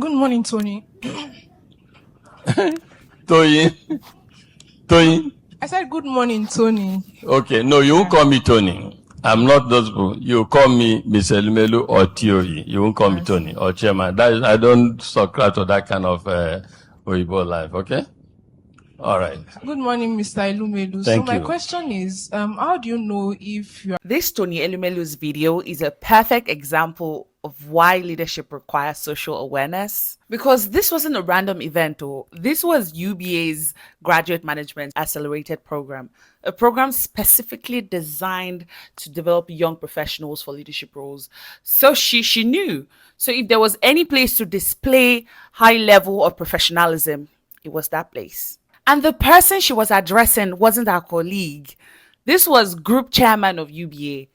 Good morning, Tony. Toyin. Toyin. I said good morning, Tony. Okay, no, you won't call me Tony. I'm not those people. You call me Mr. Elumelu or Tioyi. You won't call me Tony or Chairman. I don't subscribe to that kind of Oyibo life, okay? All right. Good morning, Mr. Ilumelu. So Thank my you. question is, how do you know if you are This Tony Elumelu's video is a perfect example of why leadership requires social awareness. Because this wasn't a random event, or this was UBA's Graduate Management Accelerated Program, a program specifically designed to develop young professionals for leadership roles. So she knew. So if there was any place to display high level of professionalism, it was that place. And the person she was addressing wasn't our colleague. This was group chairman of UBA.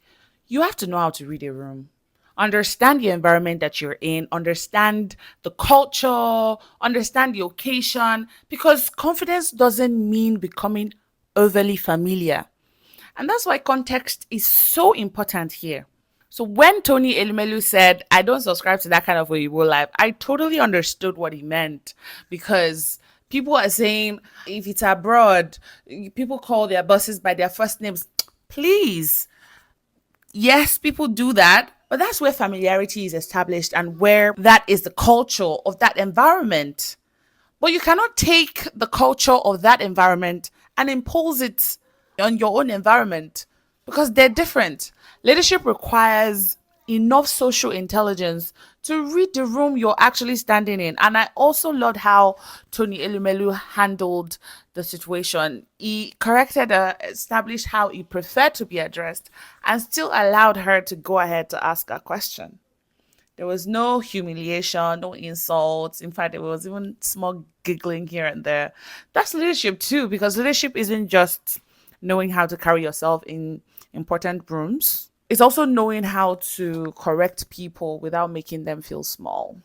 You have to know how to read a room, understand the environment that you're in, understand the culture, understand the occasion, because confidence doesn't mean becoming overly familiar. And that's why context is so important here. So when Tony Elumelu said, I don't subscribe to that kind of Oyibo life, I totally understood what he meant, because people are saying if it's abroad, people call their bosses by their first names. Please. Yes, people do that, but that's where familiarity is established and where that is the culture of that environment. But you cannot take the culture of that environment and impose it on your own environment, because they're different. Leadership requires enough social intelligence to read the room you're actually standing in. And I also loved how Tony Elumelu handled the situation. He corrected her, established how he preferred to be addressed, and still allowed her to go ahead to ask a question. There was no humiliation, no insults. In fact, there was even small giggling here and there. That's leadership too, because leadership isn't just knowing how to carry yourself in important rooms. It's also knowing how to correct people without making them feel small.